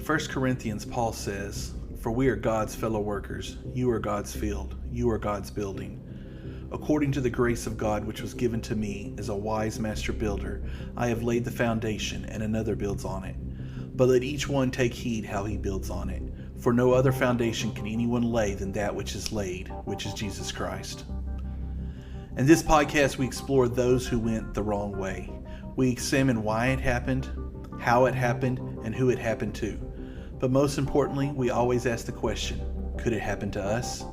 1 Corinthians, Paul says, "For we are God's fellow workers. You are God's field. You are God's building. According to the grace of God which was given to me as a wise master builder, I have laid the foundation, and another builds on it. But let each one take heed how he builds on it. For no other foundation can anyone lay than that which is laid, which is Jesus Christ." In this podcast, we explore those who went the wrong way. We examine why it happened, how it happened, and who it happened to. But most importantly, we always ask the question, could it happen to us?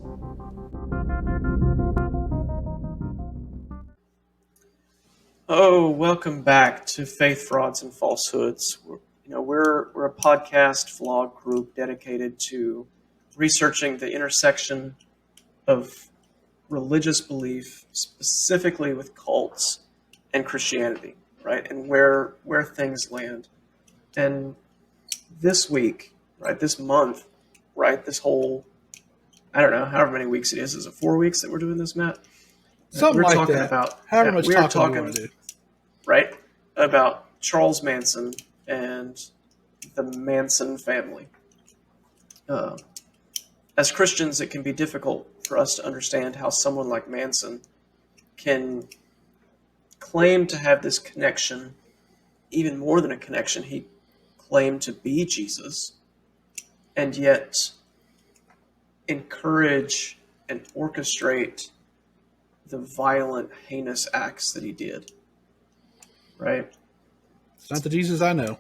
Oh, welcome back to Faith, Frauds, and Falsehoods. We're a podcast vlog group dedicated to researching the intersection of religious belief, specifically with cults and Christianity, right? And where things land. And this week, right, this month, right, this whole, I don't know, however many weeks it is. Is it 4 weeks that we're doing this, Matt? Something we're like talking that. About, however much talking we want to do. Right, about Charles Manson and the Manson family. As Christians, it can be difficult for us to understand how someone like Manson can claim to have this connection, even more than a connection. He claimed to be Jesus, and yet encourage and orchestrate the violent, heinous acts that he did. Right? It's not the Jesus I know.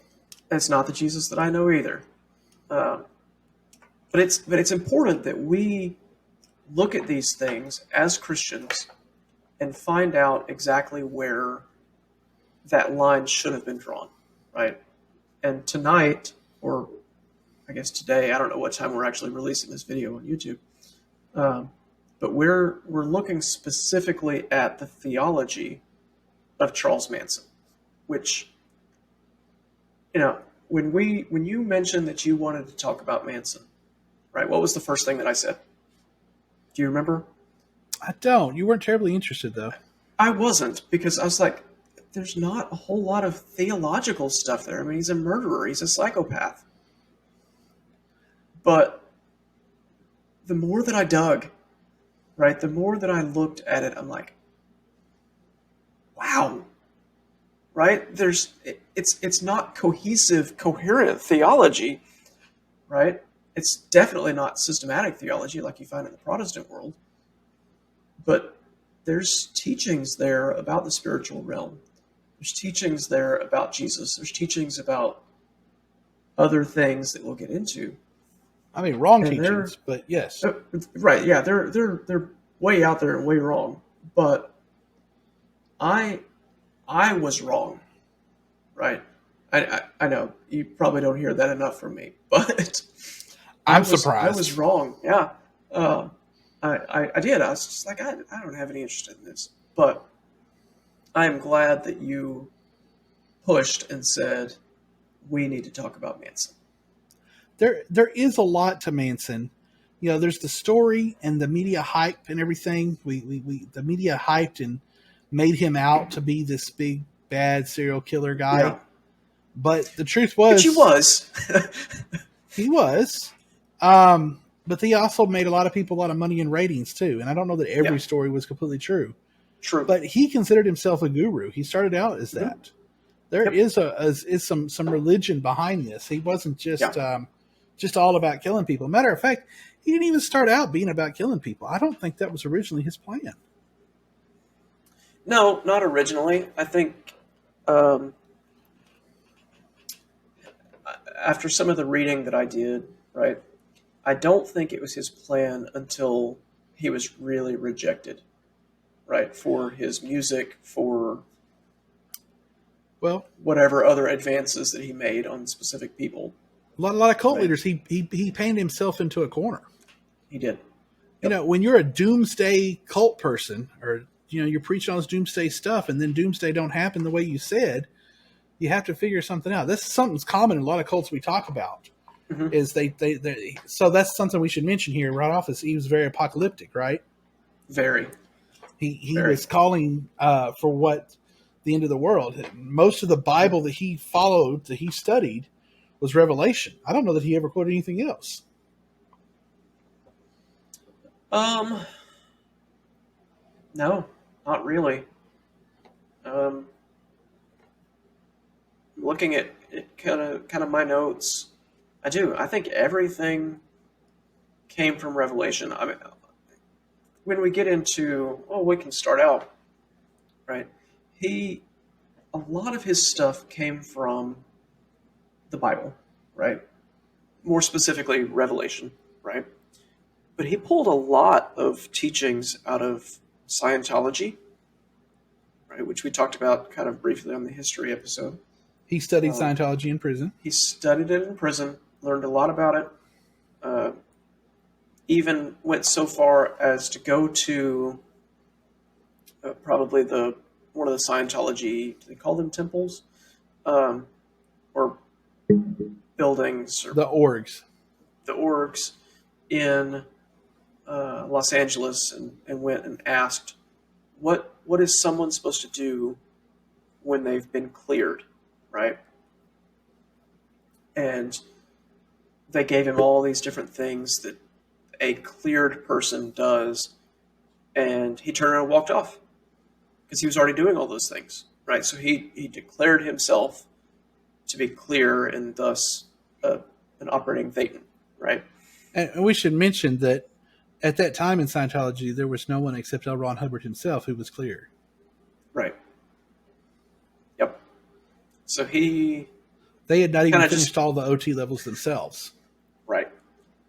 It's not the Jesus that I know either. But it's important that we look at these things as Christians and find out exactly where that line should have been drawn, right? And tonight, or I guess today, I don't know what time we're actually releasing this video on YouTube, but we're looking specifically at the theology of Charles Manson, which, when you mentioned that you wanted to talk about Manson, right? What was the first thing that I said? Do you remember? I don't. You weren't terribly interested, though. I wasn't, because I was like, there's not a whole lot of theological stuff there. I mean, he's a murderer. He's a psychopath. But the more that I dug, right, the more that I looked at it, I'm like, wow, right? It's not cohesive, coherent theology, right? It's definitely not systematic theology like you find in the Protestant world. But there's teachings there about the spiritual realm. There's teachings there about Jesus. There's teachings about other things that we'll get into. I mean, wrong teachings, but yes. Right, yeah, they're way out there and way wrong. But I was wrong, right? I know you probably don't hear that enough from me, but I'm surprised. I was wrong. Yeah, I did. I was just like, I don't have any interest in this, but I am glad that you pushed and said we need to talk about Manson. There is a lot to Manson. There's the story and the media hype and everything. The media hyped and made him out to be this big bad serial killer guy. Yeah. But the truth was, he was. He was. But he also made a lot of people a lot of money in ratings too. And I don't know that every story was completely true. True. But he considered himself a guru. He started out as that. There is some religion behind this. He wasn't just all about killing people. Matter of fact, he didn't even start out being about killing people. I don't think that was originally his plan. No, not originally. I think after some of the reading that I did, right, I don't think it was his plan until he was really rejected, right, for his music, for whatever other advances that he made on specific people. A lot of cult leaders, he painted himself into a corner. He did. When you're a doomsday cult person, or you're preaching all this doomsday stuff, and then doomsday don't happen the way you said, you have to figure something out. This is something's common in a lot of cults we talk about. Mm-hmm. Is they so that's something we should mention here right off. Is he was very apocalyptic, right? Very. He was calling for what the end of the world. Most of the Bible that he followed, that he studied, was Revelation. I don't know that he ever quoted anything else. No, not really. Looking at it, kind of my notes, I do. I think everything came from Revelation. I mean, when we get into, we can start out, right? A lot of his stuff came from the Bible, right? More specifically, Revelation, right? But he pulled a lot of teachings out of Scientology, right? Which we talked about kind of briefly on the history episode. He studied Scientology in prison. He studied it in prison, learned a lot about it, even went so far as to go to probably one of the Scientology, do they call them temples? Or buildings. Or the orgs. The orgs in Los Angeles, and went and asked, what is someone supposed to do when they've been cleared, right? And they gave him all these different things that a cleared person does, and he turned around and walked off because he was already doing all those things, right? So he declared himself to be clear and thus an operating Thetan, right? And we should mention that at that time in Scientology, there was no one except L. Ron Hubbard himself who was clear. Right. Yep. So they had not even finished all the OT levels themselves. Right.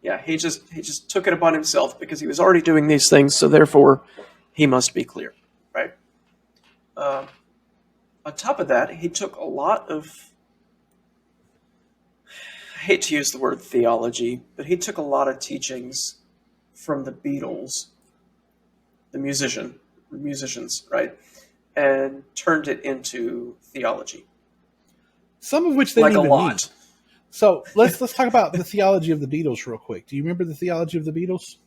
Yeah, he just took it upon himself because he was already doing these things, so therefore he must be clear, right? On top of that, he took a lot of, I hate to use the word theology, but he took a lot of teachings from the Beatles, the musicians, right? And turned it into theology. Some of which they like didn't a even lot. need. So let's talk about the theology of the Beatles real quick. Do you remember the theology of the Beatles?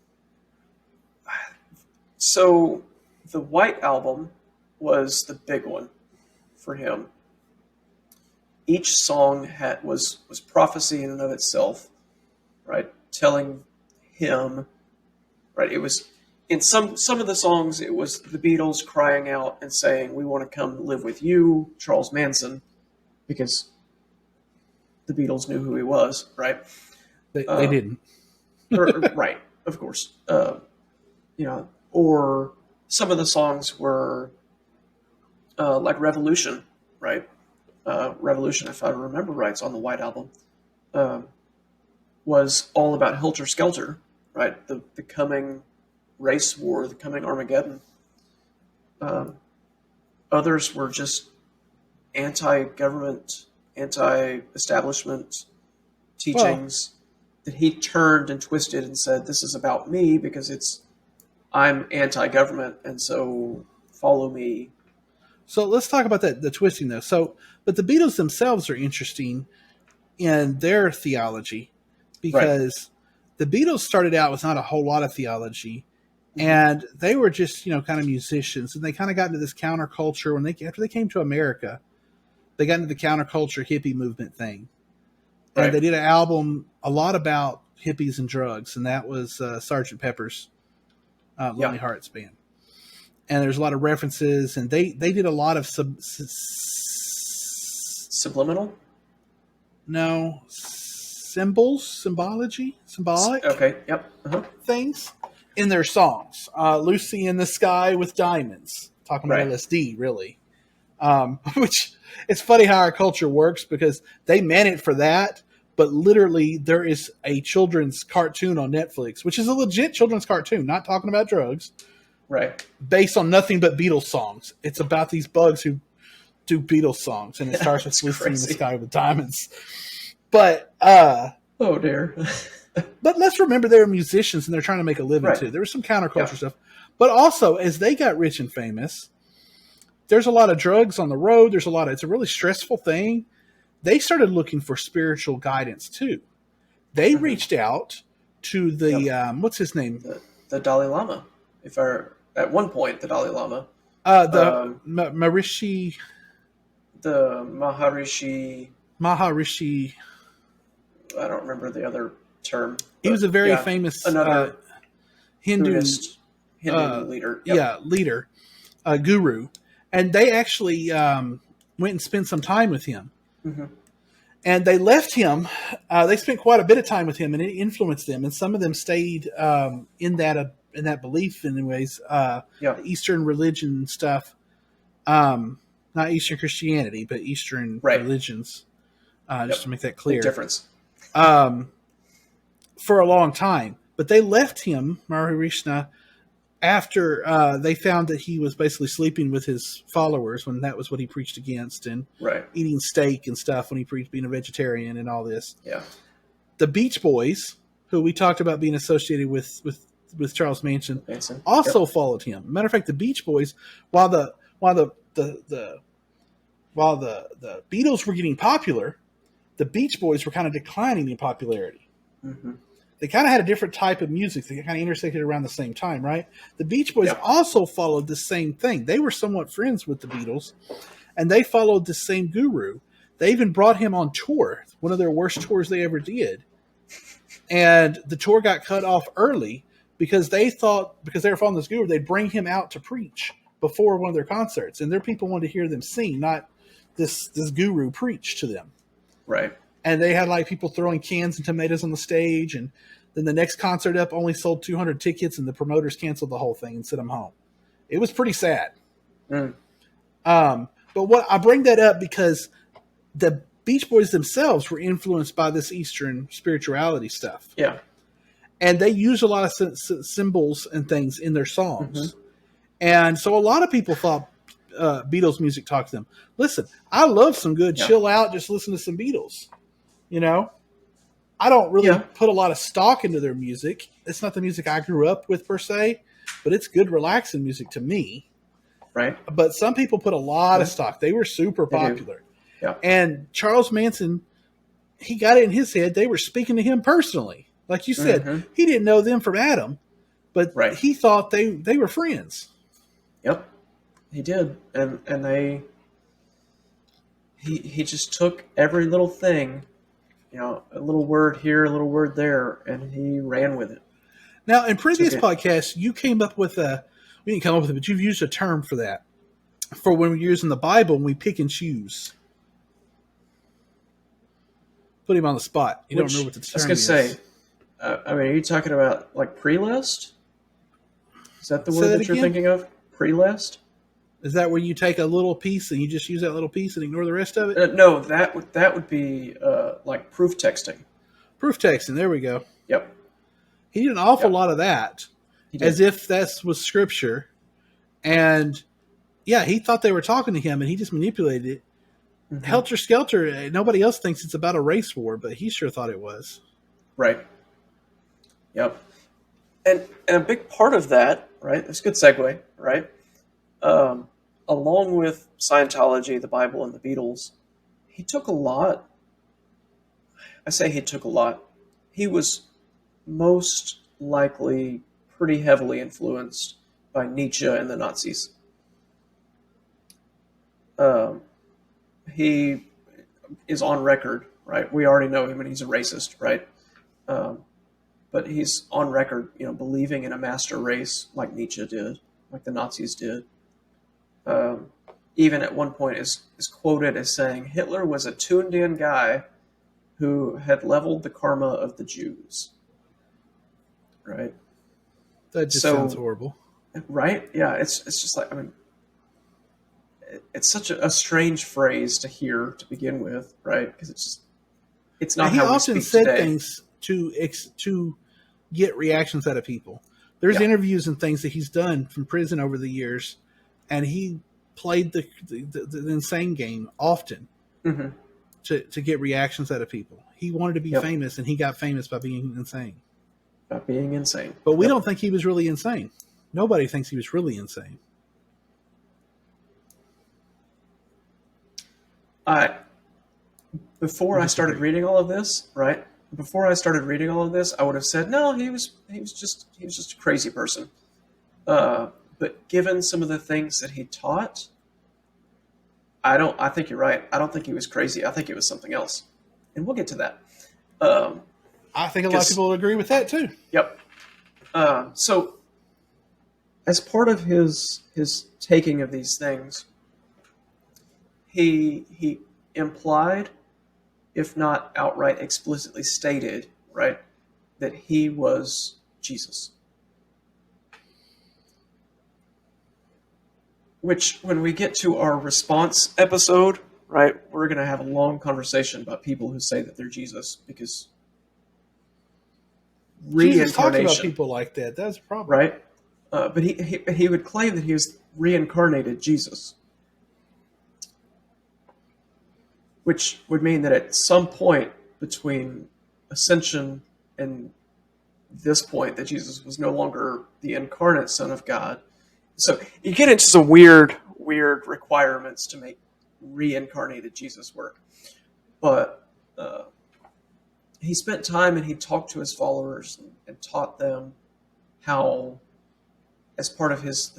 So the White Album was the big one for him. Each song was prophecy in and of itself, right? Telling him, right? It was in some of the songs. It was the Beatles crying out and saying, "We want to come live with you, Charles Manson," because the Beatles knew who he was, right? They didn't. Right, of course. Or some of the songs were like Revolution, right? Revolution, if I remember right, it's on the White Album, was all about Helter Skelter, right? The coming race war, the coming Armageddon. Others were just anti-government, anti-establishment teachings that he turned and twisted and said, "This is about me because I'm anti-government, and so follow me." So let's talk about the twisting though. But the Beatles themselves are interesting in their theology because the Beatles started out with not a whole lot of theology, and they were just kind of musicians, and they kind of got into this counterculture after they came to America. They got into the counterculture hippie movement thing. And they did an album a lot about hippies and drugs, and that was Sgt. Pepper's Lonely Hearts Band. And there's a lot of references, and they did a lot of subliminal? No. Symbolic okay, yep. things in their songs. Lucy in the Sky with Diamonds. Talking about LSD, really. Which, it's funny how our culture works because they meant it for that, but literally there is a children's cartoon on Netflix, which is a legit children's cartoon, not talking about drugs, right? Based on nothing but Beatles songs. It's about these bugs who do Beatles songs, and it starts with Lucy in the Sky with Diamonds. But oh dear. But let's remember they're musicians and they're trying to make a living too. There was some counterculture stuff, but also as they got rich and famous, there's a lot of drugs on the road. It's a really stressful thing. They started looking for spiritual guidance too. They reached out to the, what's his name? The Dalai Lama. At one point, the Dalai Lama. Maharishi. The Maharishi. I don't remember the other term. He was a very yeah, famous another Hindu Buddhist Hindu leader. Yep. yeah, leader, guru, and they actually went and spent some time with him. Mm-hmm. And they left him. They spent quite a bit of time with him, and it influenced them. And some of them stayed in that belief, anyways. Eastern religion stuff, not Eastern Christianity, but Eastern religions. Just to make that clear, big difference. For a long time, but they left him, Maharishna, after they found that he was basically sleeping with his followers when that was what he preached against, and eating steak and stuff when he preached being a vegetarian and all this. Yeah. The Beach Boys, who we talked about being associated with Charles Manson, also followed him. Matter of fact, the Beach Boys, while the Beatles were getting popular, the Beach Boys were kind of declining in popularity. Mm-hmm. They kind of had a different type of music. They kind of intersected around the same time, right? The Beach Boys also followed the same thing. They were somewhat friends with the Beatles, and they followed the same guru. They even brought him on tour, one of their worst tours they ever did. And the tour got cut off early because they thought, because they were following this guru, they'd bring him out to preach before one of their concerts. And their people wanted to hear them sing, not this guru preach to them. Right. And they had like people throwing cans and tomatoes on the stage, and then the next concert up only sold 200 tickets, and the promoters canceled the whole thing and sent them home. It was pretty sad. Mm. But what I bring that up because the Beach Boys themselves were influenced by this Eastern spirituality stuff. Yeah. And they use a lot of symbols and things in their songs. Mm-hmm. And so a lot of people thought Beatles music talked to them. Listen, I love some good chill out, just listen to some Beatles. You know, I don't really put a lot of stock into their music. It's not the music I grew up with per se, but it's good, relaxing music to me. Right. But some people put a lot of stock. They were super popular. Yeah. And Charles Manson, he got it in his head. They were speaking to him personally. Like you said, he didn't know them from Adam, but he thought they were friends. Yep. He did. And he just took every little thing, you know, a little word here, a little word there, and he ran with it. Now, in previous podcasts, you came up with we didn't come up with it, but you've used a term for that, for when we're using the Bible and we pick and choose. Put him on the spot. You don't remember what the term is. I was going to say, I mean, are you talking about like pre-list? Is that the word that you're thinking of? Pre-list? Is that where you take a little piece and you just use that little piece and ignore the rest of it? No, that would be like proof texting. Proof texting. There we go. Yep. He did an awful lot of that, as if that was scripture. And yeah, he thought they were talking to him, and he just manipulated it. Mm-hmm. Helter Skelter. Nobody else thinks it's about a race war, but he sure thought it was. Right. Yep. And a big part of that, right? It's a good segue, right? Along with Scientology, the Bible, and the Beatles, he took a lot. I say he took a lot. He was most likely pretty heavily influenced by Nietzsche and the Nazis. He is on record, right? We already know him, and he's a racist, right? But he's on record, you know, believing in a master race like Nietzsche did, like the Nazis did. Even at one point is quoted as saying Hitler was a tuned-in guy who had leveled the karma of the Jews. Right? That just sounds horrible. Right? Yeah, it's just like, I mean, it's such a strange phrase to hear to begin with, right? Because it's not how we speak today. He often said things to get reactions out of people. There's interviews and things that he's done from prison over the years, and he played the insane game often to get reactions out of people. He wanted to be famous, and he got famous by being insane. By being insane. But we don't think he was really insane. Nobody thinks he was really insane. Before I started reading all of this, right? Before I started reading all of this, I would have said, no, he was just a crazy person. But given some of the things that he taught, I think you're right. I don't think he was crazy. I think it was something else. And we'll get to that. Um, I think a lot of people would agree with that too. Yep. So, as part of his taking of these things, he implied, if not outright explicitly stated, right, that he was Jesus. Which, when we get to our response episode, right, we're going to have a long conversation about people who say that they're Jesus, because Jesus talked about reincarnation, people like that. That's a problem. right? But he would claim that he was reincarnated Jesus, which would mean that at some point between ascension and this point, that Jesus was no longer the incarnate Son of God. So you get into some weird requirements to make reincarnated Jesus work. But he spent time and he talked to his followers and taught them how, as part of his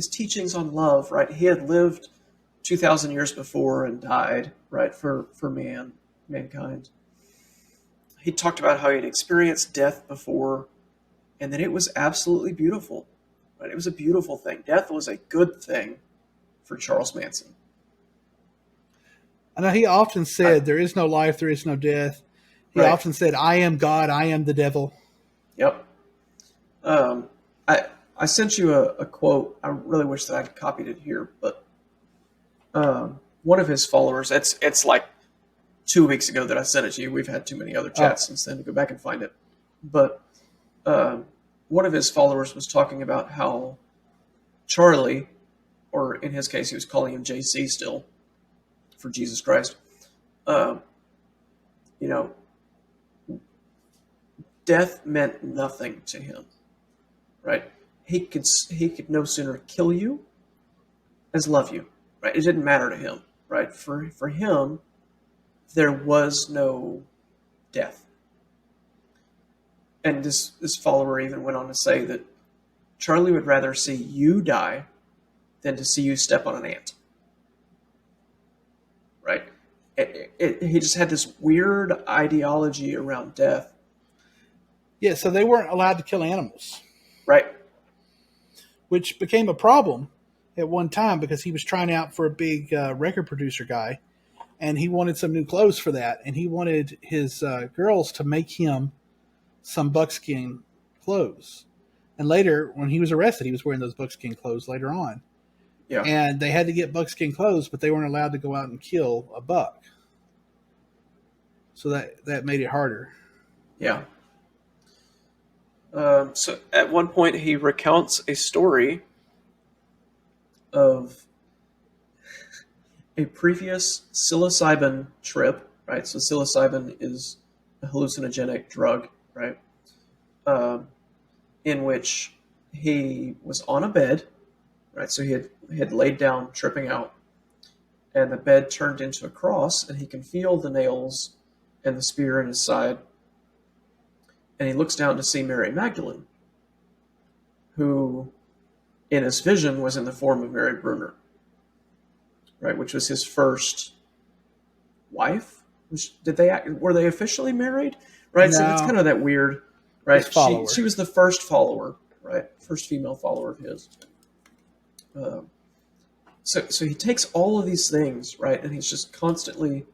teachings on love, right? He had lived 2,000 years before and died, right, for mankind. He talked about how he'd experienced death before, and that it was absolutely beautiful. Right? It was a beautiful thing. Death was a good thing for Charles Manson. I know he often said, there is no life, there is no death. He often said, I am God, I am the devil. Yep. I sent you a quote. I really wish that I had copied it here, but one of his followers, it's like 2 weeks ago that I sent it to you. We've had too many other chats since then to go back and find it. But one of his followers was talking about how Charlie, or in his case, he was calling him JC still, for Jesus Christ, death meant nothing to him, right? He could no sooner kill you as love you, right? It didn't matter to him, right? For him, there was no death. And this follower even went on to say that Charlie would rather see you die than to see you step on an ant. Right? He just had this weird ideology around death. Yeah, so they weren't allowed to kill animals. Right. Which became a problem at one time because he was trying out for a big record producer guy, and he wanted some new clothes for that, and he wanted his girls to make him some buckskin clothes. And later, when he was arrested, he was wearing those buckskin clothes later on. Yeah. And they had to get buckskin clothes, but they weren't allowed to go out and kill a buck. So that made it harder. Yeah. So at one point, he recounts a story of a previous psilocybin trip, right? So psilocybin is a hallucinogenic drug, right? In which he was on a bed, right? So he had laid down, tripping out, and the bed turned into a cross, and he can feel the nails and the spear in his side. And he looks down to see Mary Magdalene, who, in his vision, was in the form of Mary Brunner, right? Which was his first wife. Were they officially married? Right. No. So it's kind of that weird, right? She was the first follower, right? First female follower of his. So he takes all of these things, right, and he's just constantly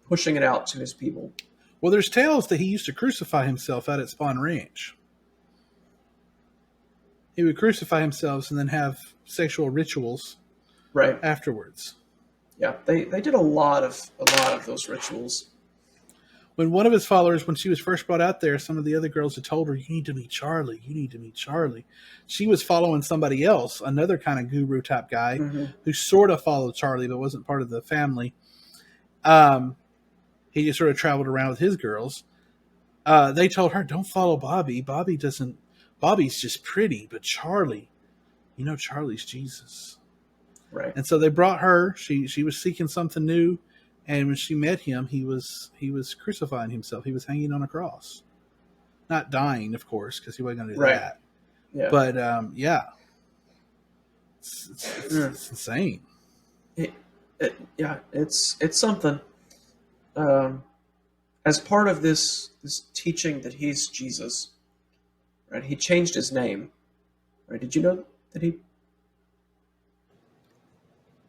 pushing it out to his people. Well, there's tales that he used to crucify himself out at Spawn Ranch. He would crucify himself and then have sexual rituals right afterwards. Yeah, they did a lot of those rituals. When one of his followers, when she was first brought out there, some of the other girls had told her, you need to meet Charlie. You need to meet Charlie. She was following somebody else, another kind of guru type guy, who sort of followed Charlie but wasn't part of the family. He just sort of traveled around with his girls. They told her, don't follow Bobby. Bobby's just pretty, but Charlie, Charlie's Jesus. Right. And so they brought her. She was seeking something new. And when she met him, he was crucifying himself. He was hanging on a cross. Not dying, of course, because he wasn't going to do that. Yeah. But, yeah. It's insane. It's something. as part of this teaching that he's Jesus, right? He changed his name, right? Did you know that he?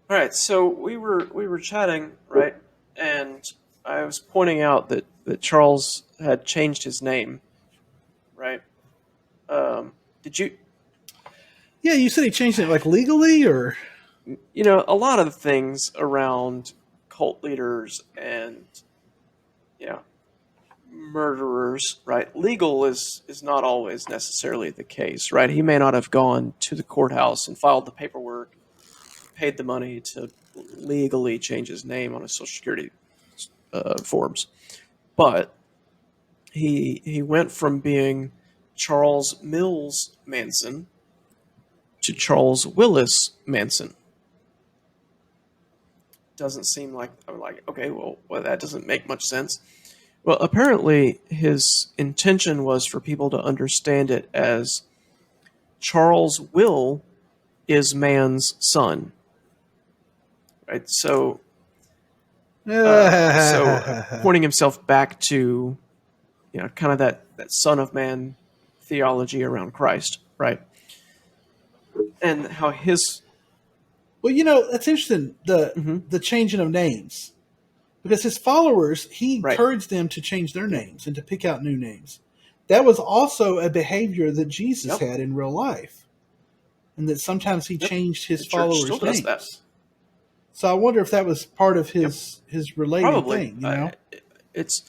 All right, so we were chatting, right, and I was pointing out that Charles had changed his name, right? Did you? Yeah, you said he changed it like legally, or A lot of things around cult leaders and you know murderers, right? Legal is not always necessarily the case, right? He may not have gone to the courthouse and filed the paperwork, paid the money to legally change his name on his social security forms, but he went from being Charles Mills Manson to Charles Willis Manson. Doesn't seem like I'm like okay, well that doesn't make much sense. Well, apparently his intention was for people to understand it as Charles Will is man's son, right? So pointing himself back to kind of that son of man theology around Christ, right? And how his well, that's interesting. The changing of names, because his followers, he right. encouraged them to change their names and to pick out new names. That was also a behavior that Jesus Yep. had in real life, and that sometimes he Yep. changed his The church still followers' does names. that. So I wonder if that was part of Yep. his related Probably. thing. It's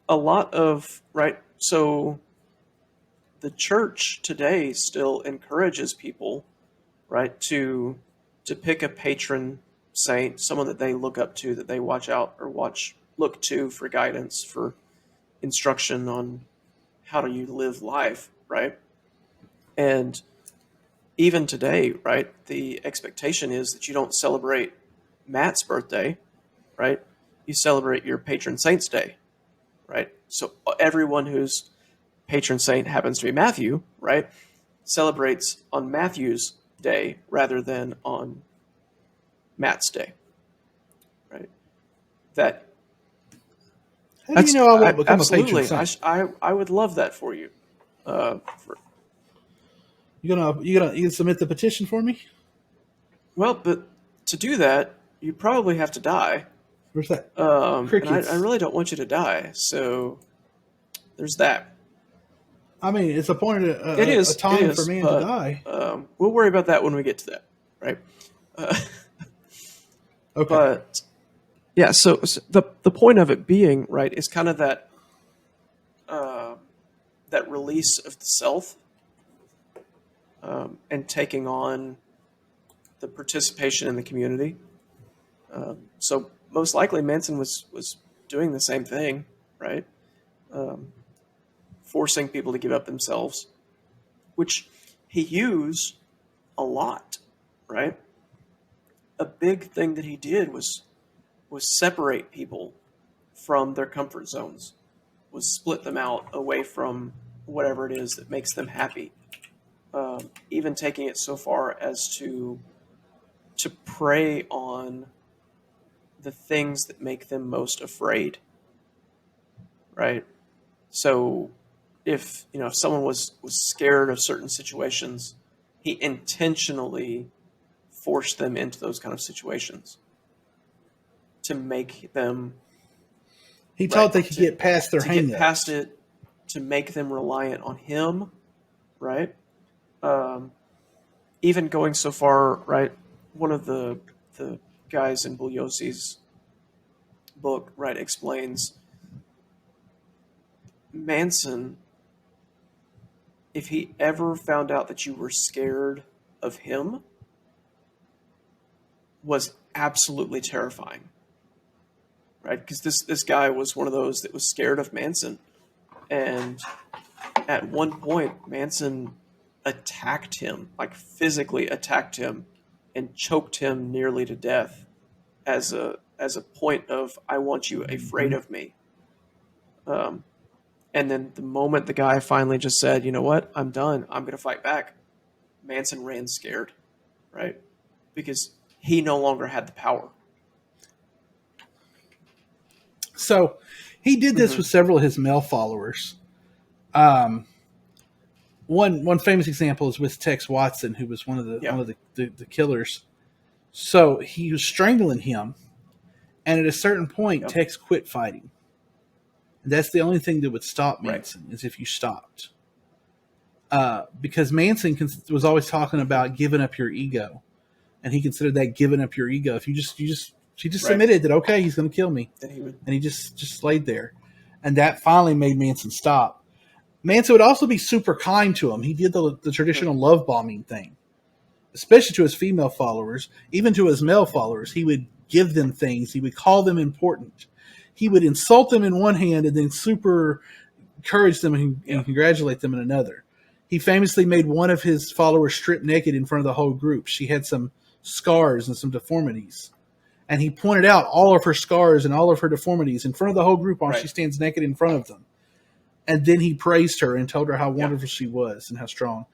a lot of right. So the church today still encourages people, right, to pick a patron saint, someone that they look up to, that they watch out or look to for guidance, for instruction on how do you live life, right? And even today, right, the expectation is that you don't celebrate Matt's birthday, right? You celebrate your patron saint's day, right? So everyone whose patron saint happens to be Matthew, right, celebrates on Matthew's day rather than on Matt's day, right? That How do you know I won't become a patron absolutely. saint? I would love that for you. For, You gonna submit the petition for me? well, but to do that, you probably have to die. Where's that? And I Crickets. really don't want you to die. So there's that. I mean, it's appointed a It time for is, man to but die. we'll worry about that when we get to that, right? Uh, Okay. but yeah, so the point of it being right is kind of uh, that release of the self and taking on the participation in the community. So most likely Manson was doing the same thing, right? Um, Forcing people to give up themselves, which he used a lot, right? A big thing that he did was separate people from their comfort zones, was split them out away from whatever it is that makes them happy. Even taking it so far as to prey on the things that make them most afraid, right? So if someone was scared of certain situations, he intentionally forced them into those kind of situations to make them He thought right they could get past their to get past hang-ups. it, to make them reliant on him, right? Um, Even going so far, right? One of the guys in Bugliosi's book, right, explains Manson, if he ever found out that you were scared of him, was absolutely terrifying, right? Because this guy was one of those that was scared of Manson, and at one point Manson attacked him, like physically attacked him, and choked him nearly to death as a point of I want you afraid of me. Um, and then the moment the guy finally just said, you know what, I'm done, I'm going to fight back, Manson ran scared, right? Because he no longer had the power. So he did this with several of his male followers. One famous example is with Tex Watson, who was one of the killers. So he was strangling him, and at a certain point, Tex quit fighting. And that's the only thing that would stop Manson, is if you stopped. Because Manson was always talking about giving up your ego, and he considered that giving up your ego. If he just admitted that, okay, he's going to kill me, and he just laid there, and that finally made Manson stop. Manson would also be super kind to him. He did the traditional love bombing thing, especially to his female followers, even to his male followers. He would give them things. He would call them important. He would insult them in one hand and then super encourage them and congratulate them in another. He famously made one of his followers strip naked in front of the whole group. She had some scars and some deformities. And he pointed out all of her scars and all of her deformities in front of the whole group while she stands naked in front of them. And then he praised her and told her how wonderful she was and how strong.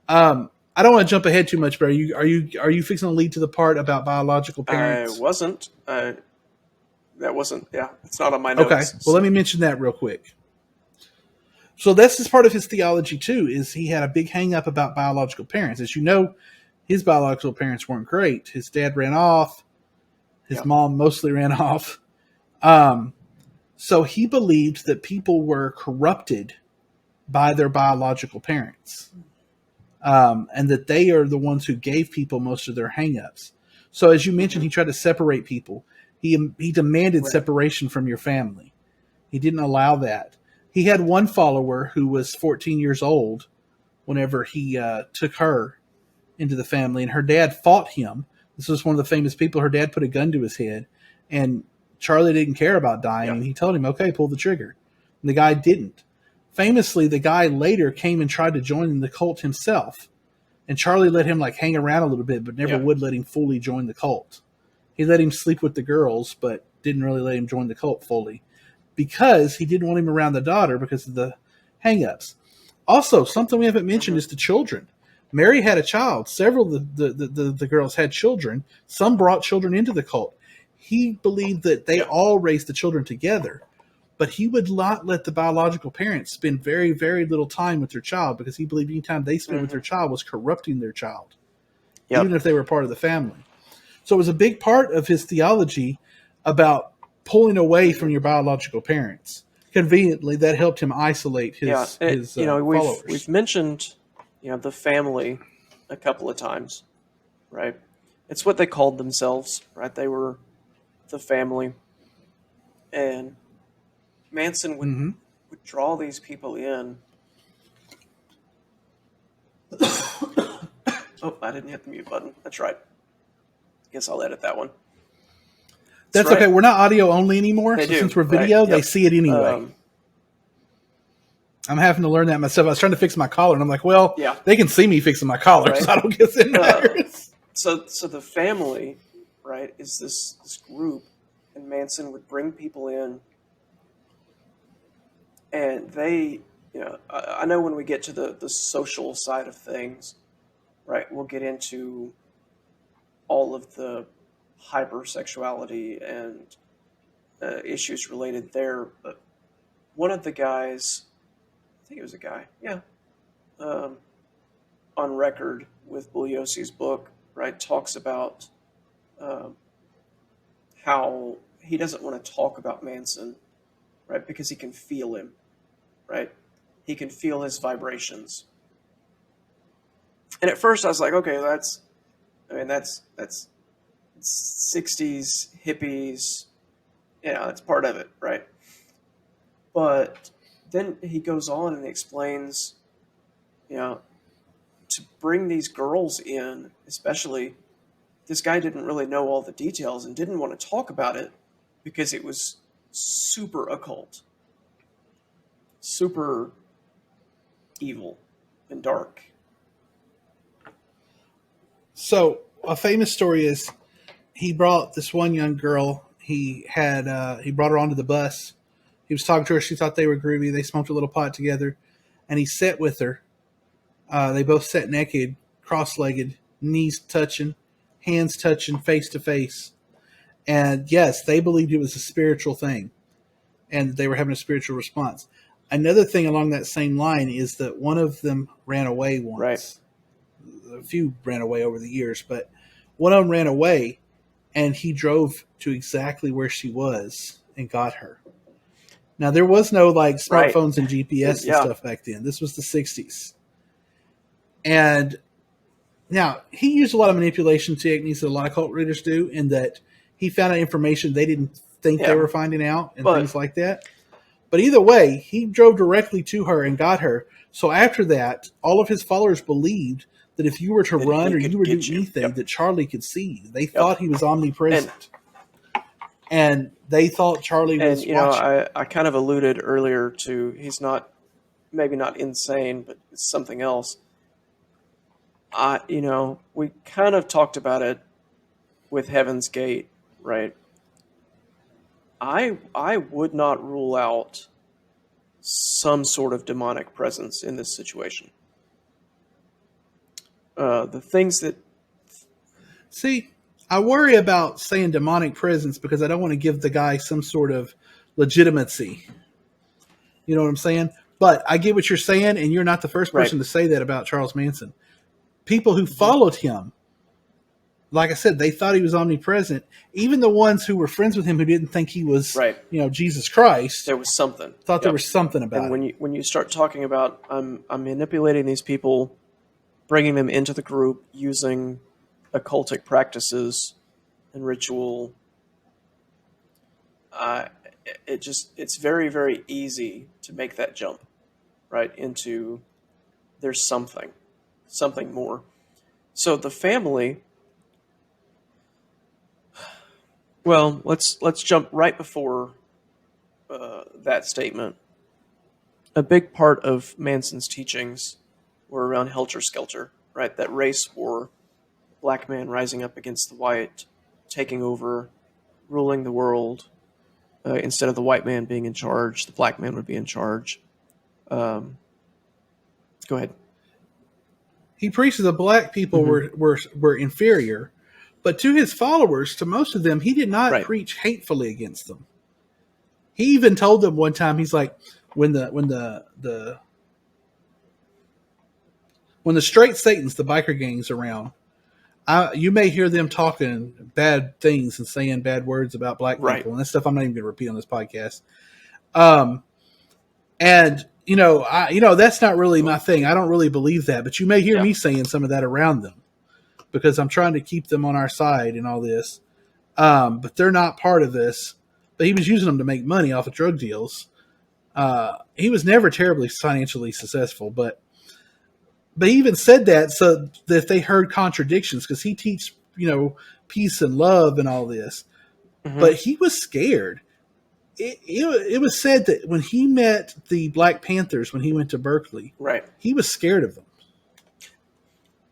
I don't want to jump ahead too much, but are you fixing to lead to the part about biological parents? I wasn't. That wasn't. Yeah, it's not on my notes. Okay, well, let me mention that real quick. So this is part of his theology too. Is he had a big hang up about biological parents? As you know, his biological parents weren't great. His dad ran off. His mom mostly ran off. So he believed that people were corrupted by their biological parents. And that they are the ones who gave people most of their hang-ups. So as you mentioned, he tried to separate people. He demanded separation from your family. He didn't allow that. He had one follower who was 14 years old whenever he took her into the family, and her dad fought him. This was one of the famous people. Her dad put a gun to his head, and Charlie didn't care about dying, and he told him, okay, pull the trigger. And the guy didn't. Famously, the guy later came and tried to join the cult himself, and Charlie let him hang around a little bit, but never would let him fully join the cult. He let him sleep with the girls, but didn't really let him join the cult fully, because he didn't want him around the daughter because of the hang-ups. Also, something we haven't mentioned is the children. Mary had a child. Several of the girls had children. Some brought children into the cult. He believed that they all raised the children together, but he would not let the biological parents spend very, very little time with their child, because he believed any time they spent with their child was corrupting their child, even if they were part of the family. So it was a big part of his theology about pulling away from your biological parents. Conveniently, that helped him isolate his followers. We've mentioned the family a couple of times, right? It's what they called themselves, right? They were the family, and Manson would draw these people in. Oh, I didn't hit the mute button. That's right. Guess I'll edit that one. That's right. Okay. We're not audio only anymore. Since we're video, they see it anyway. I'm having to learn that myself. I was trying to fix my collar, and I'm like, well, they can see me fixing my collar, so I don't guess it matters. So the family, right, is this group, and Manson would bring people in, and they, I know when we get to the social side of things, right, we'll get into all of the hypersexuality and issues related there. But one of the guys, I think it was a guy, on record with Bugliosi's book, right, talks about how he doesn't want to talk about Manson, right, because he can feel him, right? He can feel his vibrations. And at first I was like, okay, that's 60s hippies, that's part of it, right? But then he goes on and explains, to bring these girls in, especially, this guy didn't really know all the details and didn't want to talk about it because it was super occult, super evil and dark. So a famous story is he brought this one young girl. He brought her onto the bus. He was talking to her. She thought they were groovy. They smoked a little pot together, and he sat with her. They both sat naked, cross-legged, knees touching, hands touching, face to face. And yes, they believed it was a spiritual thing. and they were having a spiritual response. Another thing along that same line is that one of them ran away Right. once. A few ran away over the years, but one of them ran away, and he drove to exactly where she was and got her. Now, there was no like Right. smartphones and GPS and Yeah. stuff back then. This was the 60s. And now, he used a lot of manipulation techniques that a lot of cult leaders do, in that he found out information they didn't think they Yeah. were finding out and But- things like that. But either way, he drove directly to her and got her. So after that, all of his followers believed that if you were to That run he or could you were to get do you. anything, Yep. that Charlie could see you. They thought he was omnipresent. And they thought Charlie was And, you know, watching. I kind of alluded earlier to he's not, maybe not insane, but it's something else. You know, we kind of talked about it with Heaven's Gate, right? I would not rule out some sort of demonic presence in this situation. The things that See, I worry about saying demonic presence because I don't want to give the guy some sort of legitimacy. You know what I'm saying? But I get what you're saying, and you're not the first person Right. to say that about Charles Manson. People who followed him, like I said, they thought he was omnipresent. Even the ones who were friends with him who didn't think he was, Right. you know, Jesus Christ, there was something. thought there Yep. was something about And it. when you start talking about I'm manipulating these people, bringing them into the group using occultic practices and ritual, it's very, very easy to make that jump right into there's something more. So the family, well, let's jump right before that statement. A big part of Manson's teachings were around Helter Skelter, right? That race war, black man rising up against the white, taking over, ruling the world. Instead of the white man being in charge, the black man would be in charge. Go ahead. He preached that black people were inferior, but to his followers, to most of them, he did not Right. preach hatefully against them. He even told them one time, he's like, when the straight Satans, the biker gangs around, you may hear them talking bad things and saying bad words about black people, Right. and that's stuff I'm not even going to repeat on this podcast. And that's not really my thing. I don't really believe that, but you may hear Yeah. me saying some of that around them because I'm trying to keep them on our side and all this. But they're not part of this. But he was using them to make money off of drug deals. He was never terribly financially successful, but he even said that so that if they heard contradictions, because he teaches, peace and love and all this, but he was scared. It was said that when he met the Black Panthers, when he went to Berkeley, Right. he was scared of them.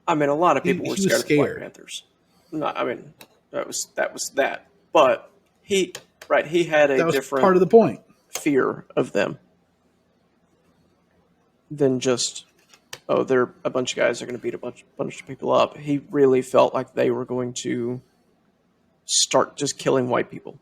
I mean, a lot of He- people were he was scared of the Black scared. Panthers. Not, I mean, that was that. But he had a That was different part of the point. fear of them than just, oh, they're a bunch of guys that are going to beat a bunch of people up. He really felt like they were going to start just killing white people.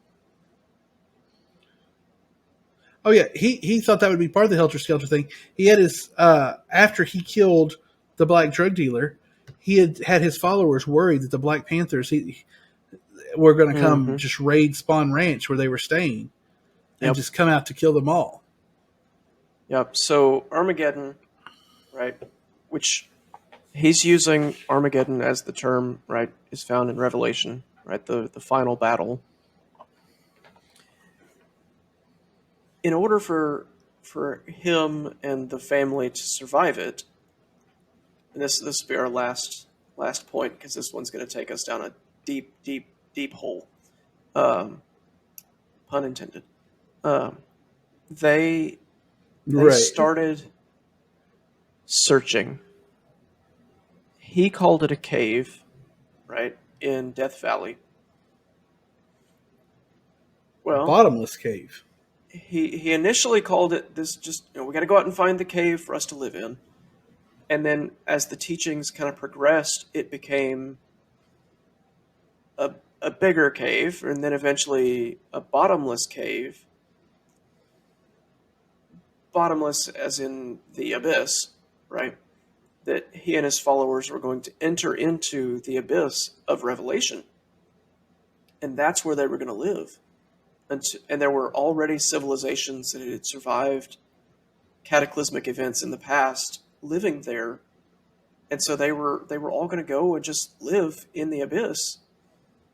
Oh yeah, he thought that would be part of the Helter Skelter thing. He had his after he killed the black drug dealer, he had his followers worried that the Black Panthers were going to come just raid Spawn Ranch where they were staying and Yep. just come out to kill them all. Yep. So Armageddon, right, which he's using Armageddon as the term, right, is found in Revelation, right, the final battle. In order for him and the family to survive it, and this will be our last point because this one's going to take us down a deep hole, pun intended. They Right. started searching. He called it a cave, right, in Death Valley. Well, Bottomless cave. he initially called it this, just, we got to go out and find the cave for us to live in. And then as the teachings kind of progressed, it became a bigger cave, and then eventually a bottomless cave. bottomless as in the abyss, right? That he and his followers were going to enter into the abyss of Revelation. And that's where they were going to live. And there were already civilizations that had survived cataclysmic events in the past living there. And so they were all going to go and just live in the abyss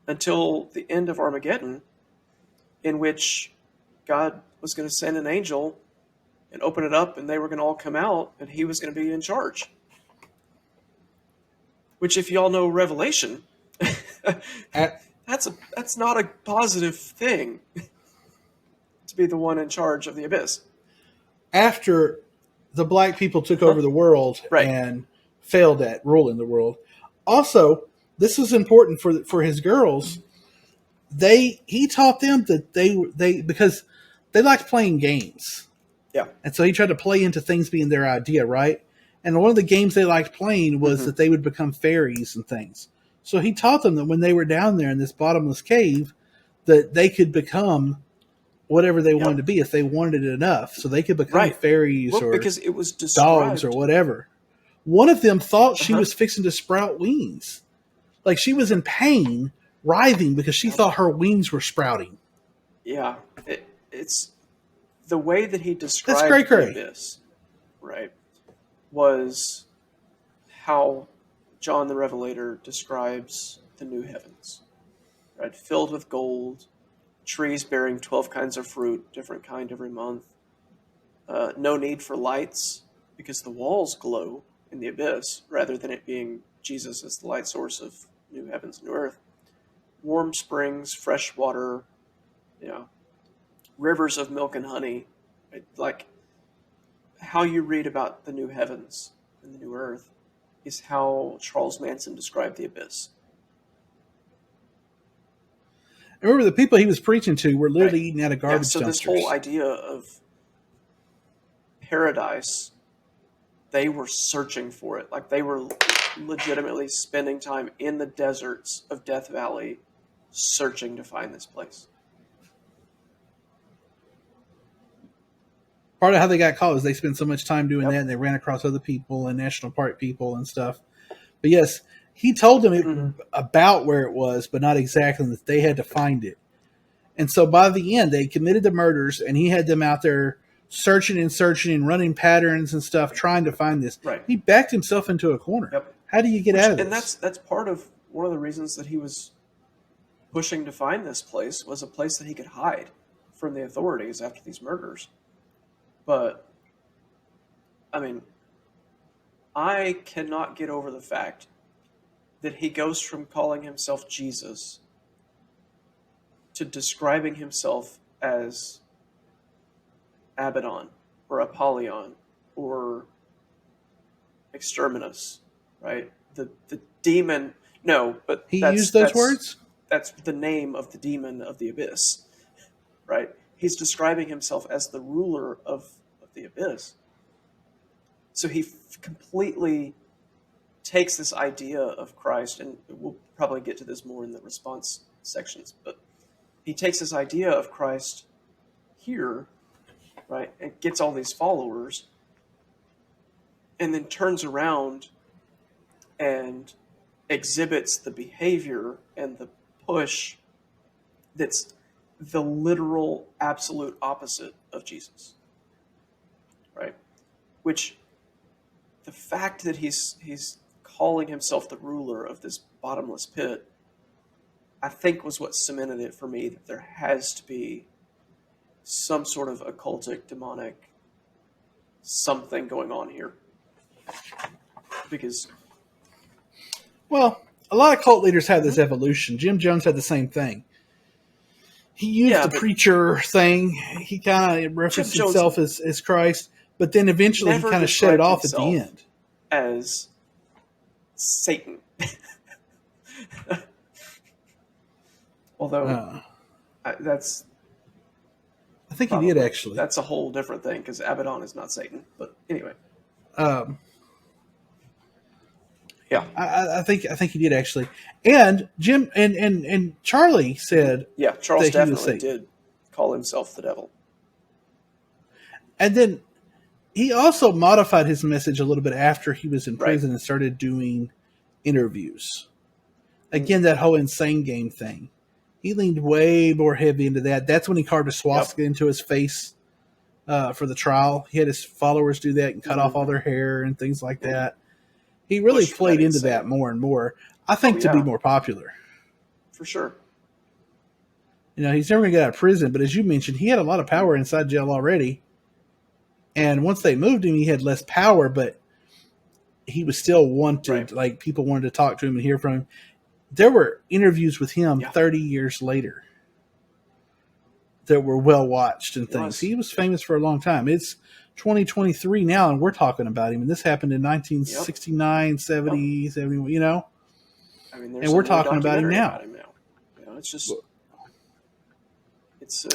until the end of Armageddon, in which God was going to send an angel and open it up, and they were going to all come out, and he was going to be in charge. Which, if y'all know Revelation, that's not a positive thing to be the one in charge of the abyss. After the black people took over the world Right. and failed at ruling the world. Also, this was important for his girls. He taught them that they because they liked playing games. Yeah. And so he tried to play into things being their idea, right? And one of the games they liked playing was that they would become fairies and things. So he taught them that when they were down there in this bottomless cave, that they could become whatever they wanted to be if they wanted it enough. So they could become fairies or because it was described. Dogs or whatever. One of them thought she was fixing to sprout wings. Like she was in pain, writhing because she thought her wings were sprouting. Yeah. It's the way that he described this, right, was how John the Revelator describes the new heavens, right? Filled with gold, trees bearing 12 kinds of fruit, different kind every month. No need for lights because the walls glow in the abyss rather than it being Jesus as the light source of new heavens and new earth. Warm springs, fresh water, rivers of milk and honey. Right? Like how you read about the new heavens and the new earth is how Charles Manson described the abyss. Remember, the people he was preaching to were literally eating out of garbage dumpsters. So this whole idea of paradise, they were searching for it. Like they were legitimately spending time in the deserts of Death Valley searching to find this place. Part of how they got caught was they spent so much time doing that, and they ran across other people and national park people and stuff. But yes, he told them about where it was, but not exactly, that they had to find it. And so by the end, they committed the murders, and he had them out there searching and running patterns and stuff, trying to find this. Right. He backed himself into a corner. Yep. How do you get out of this? And that's part of one of the reasons that he was pushing to find this place, was a place that he could hide from the authorities after these murders. But, I mean, I cannot get over the fact that he goes from calling himself Jesus to describing himself as Abaddon or Apollyon or Exterminus, right? The demon. No, but he used those words? That's the name of the demon of the abyss, right? He's describing himself as the ruler of the abyss. So he completely takes this idea of Christ, and we'll probably get to this more in the response sections, but he takes this idea of Christ here, right, and gets all these followers, and then turns around and exhibits the behavior and the push that's the literal absolute opposite of Jesus, right? Which the fact that he's calling himself the ruler of this bottomless pit, I think was what cemented it for me that there has to be some sort of occultic, demonic something going on here. Because, well, a lot of cult leaders have this evolution. Jim Jones had the same thing. He used the preacher thing. He kind of referenced himself as Christ, but then eventually he kind of shut it off at the end. As Satan. Although, I think he did, actually. That's a whole different thing, because Abaddon is not Satan. But anyway. Yeah, I think he did, actually. And Jim and Charlie said, yeah, Charles definitely did call himself the devil. And then He also modified his message a little bit after he was in Right. prison and started doing interviews. Again, that whole insane game thing. He leaned way more heavy into that. That's when he carved a swastika into his face for the trial. He had his followers do that and cut off all their hair and things like that. He really played into that more and more. I think to be more popular. For sure. You know, he's never going to get out of prison, but as you mentioned, he had a lot of power inside jail already. And once they moved him, he had less power, but he was still wanted. Right. Like, people wanted to talk to him and hear from him. There were interviews with him 30 years later that were well watched and things. He was famous for a long time. It's 2023 now, and we're talking about him. And this happened in 1969, 70, 71, you know? I mean, and we're talking about him now. You know, it's just, it's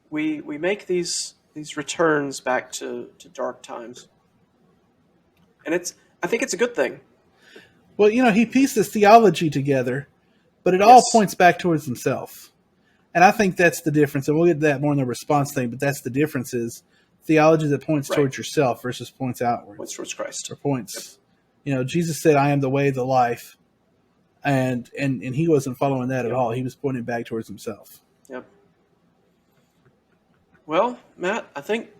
we make these returns back to dark times, and I think it's a good thing. Well, you know, he pieced his theology together, but it all points back towards himself. And I think that's the difference. And we'll get to that more in the response thing, but that's the difference is theology that points towards yourself versus points outward. Points towards Christ. Or points, you know, Jesus said, I am the way, the life. And he wasn't following that at all. He was pointing back towards himself. Yep. Well, Matt, I think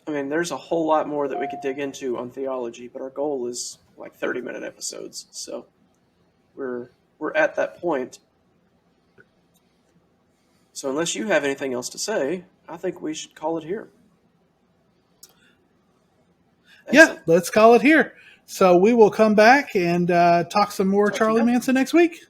there's a whole lot more that we could dig into on theology, but our goal is like 30-minute episodes. So we're at that point. So unless you have anything else to say, I think we should call it here. Excellent. Yeah, let's call it here. So we will come back and talk some more Charlie Manson next week.